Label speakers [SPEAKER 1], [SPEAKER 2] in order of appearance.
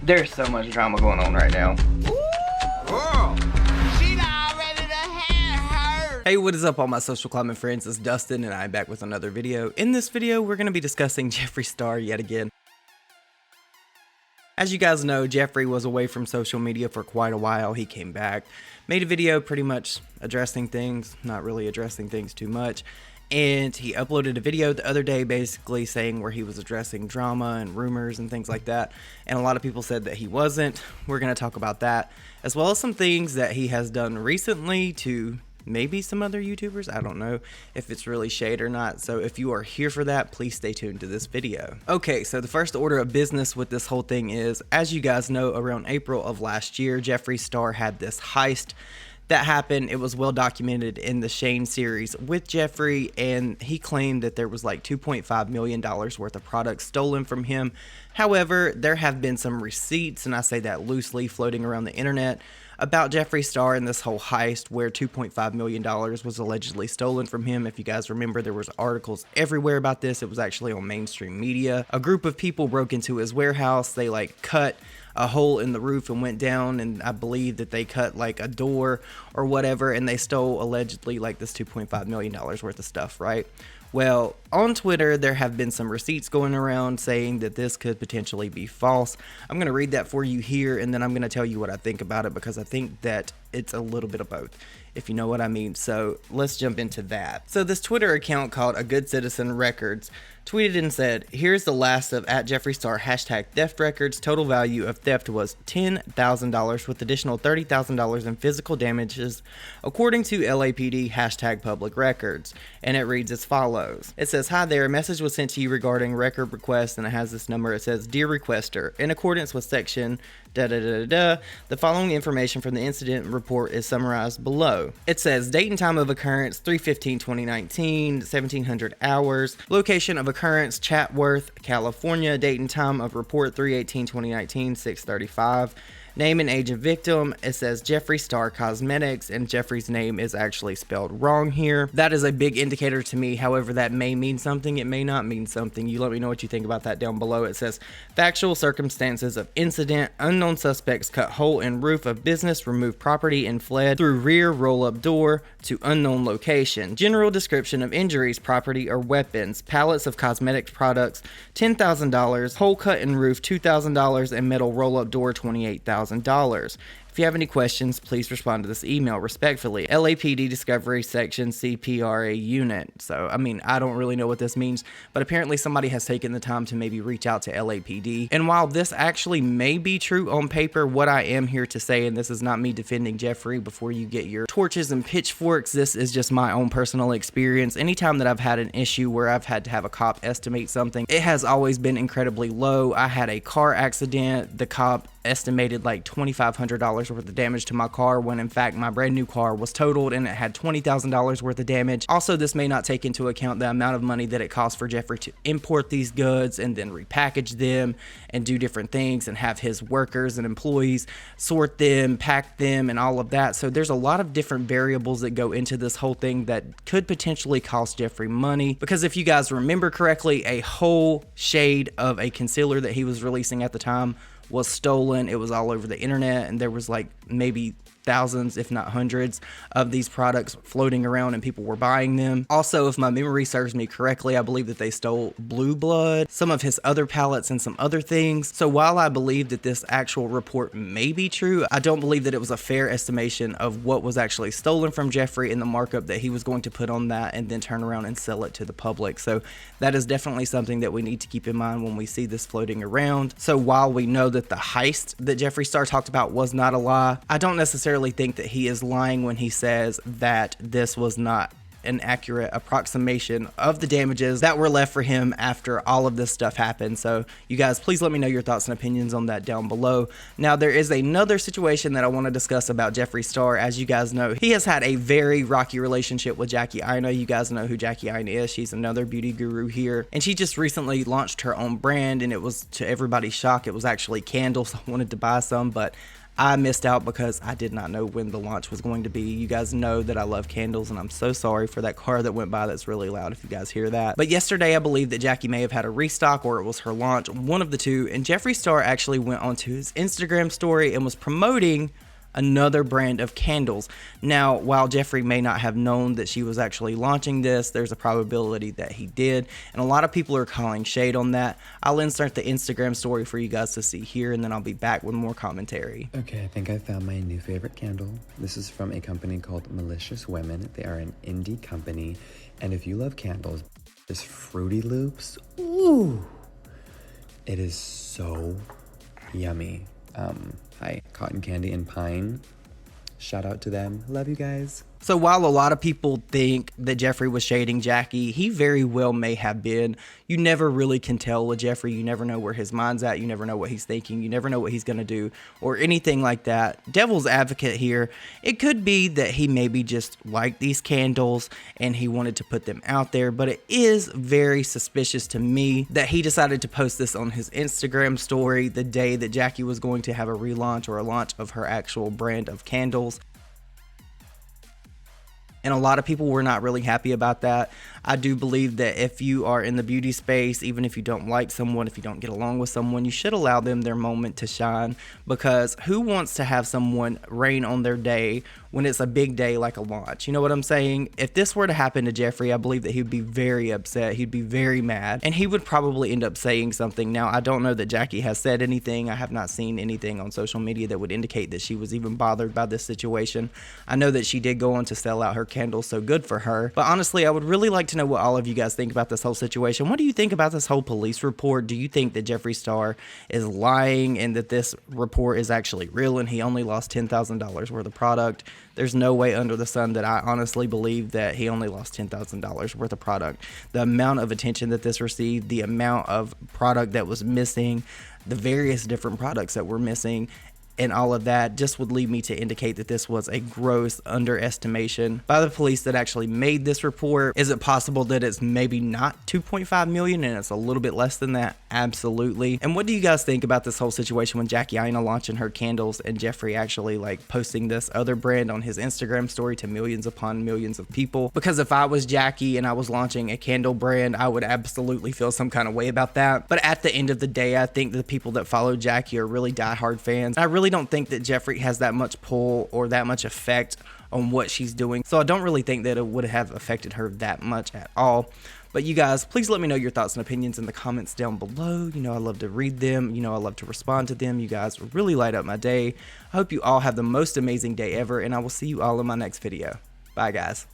[SPEAKER 1] There's so much drama going on right now.
[SPEAKER 2] Girl, she not ready to have her.
[SPEAKER 1] Hey, what is up all my social climbing friends? It's Dustin and I'm back with another video. In this video, we're going to be discussing Jeffree Star yet again. As you guys know, Jeffree was away from social media for quite a while. He came back, made a video pretty much addressing things, not really addressing things too much. And he uploaded a video the other day basically saying where he was addressing drama and rumors and things like that. And a lot of people said that he wasn't. We're going to talk about that, as well as some things that he has done recently to maybe some other YouTubers. I don't know if it's really shade or not. So if you are here for that, please stay tuned to this video. Okay, so the first order of business with this whole thing is, as you guys know, around April of last year, Jeffree Star had this heist that happened. It was well documented in the Shane series with Jeffree, and he claimed that there was like $2.5 million worth of products stolen from him. However, there have been some receipts, and I say that loosely, floating around the internet about Jeffree Star and this whole heist where $2.5 million was allegedly stolen from him. If you guys remember, there was articles everywhere about this. It was actually on mainstream media. A group of people broke into his warehouse. They like cut a hole in the roof and went down, and I believe that they cut like a door or whatever, and they stole allegedly like this $2.5 million worth of stuff, right? Well, on Twitter, there have been some receipts going around saying that this could potentially be false. I'm going to read that for you here, and then I'm going to tell you what I think about it, because I think that it's a little bit of both, if you know what I mean. So let's jump into that. So this Twitter account called A Good Citizen Records tweeted and said, "Here's the last of @JeffreeStar hashtag theft records. Total value of theft was $10,000 with additional $30,000 in physical damages, according to LAPD hashtag public records." And it reads as follows. It says, "Hi there, a message was sent to you regarding record request," and it has this number. It says, "Dear requester, in accordance with section the following information from the incident report is summarized below." It says date and time of occurrence 3/15/2019, 1700 hours. Location of occurrence Chatworth, California. Date and time of report 3/18/2019, 6:35. Name and age of victim. It says Jeffree Star Cosmetics, and Jeffree's name is actually spelled wrong here. That is a big indicator to me. However, that may mean something. It may not mean something. You let me know what you think about that down below. It says factual circumstances of incident. Unknown suspects cut hole in roof of business, removed property, and fled through rear roll-up door to unknown location. General description of injuries, property, or weapons. Pallets of cosmetic products, $10,000. Hole cut in roof, $2,000. And metal roll-up door, $28,000. If you have any questions, please respond to this email. Respectfully, LAPD Discovery Section CPRA Unit. So, I mean, I don't really know what this means, but apparently somebody has taken the time to maybe reach out to LAPD. And while this actually may be true on paper, what I am here to say, and this is not me defending Jeffree before you get your torches and pitchforks, this is just my own personal experience. Anytime that I've had an issue where I've had to have a cop estimate something, it has always been incredibly low. I had a car accident. The cop estimated like $2,500 worth of damage to my car, when in fact my brand new car was totaled and it had $20,000 worth of damage. Also, this may not take into account the amount of money that it costs for Jeffree to import these goods and then repackage them and do different things and have his workers and employees sort them, pack them, and all of that. So there's a lot of different variables that go into this whole thing that could potentially cost Jeffree money, because if you guys remember correctly, a whole shade of a concealer that he was releasing at the time was stolen. It was all over the internet, and there was like maybe thousands, if not hundreds, of these products floating around and people were buying them. Also, if my memory serves me correctly, I believe that they stole Blue Blood, some of his other palettes, and some other things. So while I believe that this actual report may be true, I don't believe that it was a fair estimation of what was actually stolen from Jeffree and the markup that he was going to put on that and then turn around and sell it to the public. So that is definitely something that we need to keep in mind when we see this floating around. So while we know that the heist that Jeffree Star talked about was not a lie, I don't necessarily think that he is lying when he says that this was not an accurate approximation of the damages that were left for him after all of this stuff happened. So you guys, please let me know your thoughts and opinions on that down below. Now, there is another situation that I want to discuss about Jeffree Star. As you guys know, he has had a very rocky relationship with Jackie Aina. You guys know who Jackie Aina is. She's another beauty guru here, and she just recently launched her own brand, and it was, to everybody's shock, it was actually candles. I wanted to buy some, but I missed out because I did not know when the launch was going to be. You guys know that I love candles, and I'm so sorry for that car that went by that's really loud if you guys hear that. But yesterday, I believe that Jackie may have had a restock or it was her launch, one of the two, and Jeffree Star actually went onto his Instagram story and was promoting another brand of candles. Now, while Jeffree may not have known that she was actually launching this, there's a probability that he did, and a lot of people are calling shade on that. I'll insert the Instagram story for you guys to see here, and then I'll be back with more commentary.
[SPEAKER 3] Okay, I think I found my new favorite candle. This is from a company called Malicious Women. They are an indie company, and if you love candles, this Fruity Loops, ooh, it is so yummy. Hi, Cotton Candy and Pine. Shout out to them. Love you guys.
[SPEAKER 1] So while a lot of people think that Jeffree was shading Jackie, he very well may have been. You never really can tell with Jeffree. You never know where his mind's at. You never know what he's thinking. You never know what he's going to do or anything like that. Devil's advocate here, it could be that he maybe just liked these candles and he wanted to put them out there, but it is very suspicious to me that he decided to post this on his Instagram story the day that Jackie was going to have a relaunch or a launch of her actual brand of candles. And a lot of people were not really happy about that. I do believe that if you are in the beauty space, even if you don't like someone, if you don't get along with someone, you should allow them their moment to shine, because who wants to have someone rain on their day when it's a big day like a launch? You know what I'm saying? If this were to happen to Jeffree, I believe that he would be very upset. He'd be very mad, and he would probably end up saying something. Now, I don't know that Jackie has said anything. I have not seen anything on social media that would indicate that she was even bothered by this situation. I know that she did go on to sell out her candles, so good for her. But honestly, I would really like to know what all of you guys think about this whole situation. What do you think about this whole police report? Do you think that Jeffree Star is lying and that this report is actually real and he only lost $10,000 worth of product? There's no way under the sun that I honestly believe that he only lost $10,000 worth of product. The amount of attention that this received, the amount of product that was missing, the various different products that were missing, and all of that just would lead me to indicate that this was a gross underestimation by the police that actually made this report. Is it possible that it's maybe not 2.5 million and it's a little bit less than that? Absolutely. And what do you guys think about this whole situation with Jackie Aina launching her candles and Jeffree actually like posting this other brand on his Instagram story to millions upon millions of people? Because if I was Jackie and I was launching a candle brand, I would absolutely feel some kind of way about that. But at the end of the day, I think the people that follow Jackie are really diehard fans. I really don't think that Jeffree has that much pull or that much effect on what she's doing, so I don't really think that it would have affected her that much at all. But you guys, please let me know your thoughts and opinions in the comments down below. You know, I love to read them. You know, I love to respond to them. You guys really light up my day. I hope you all have the most amazing day ever, and I will see you all in my next video. Bye, guys.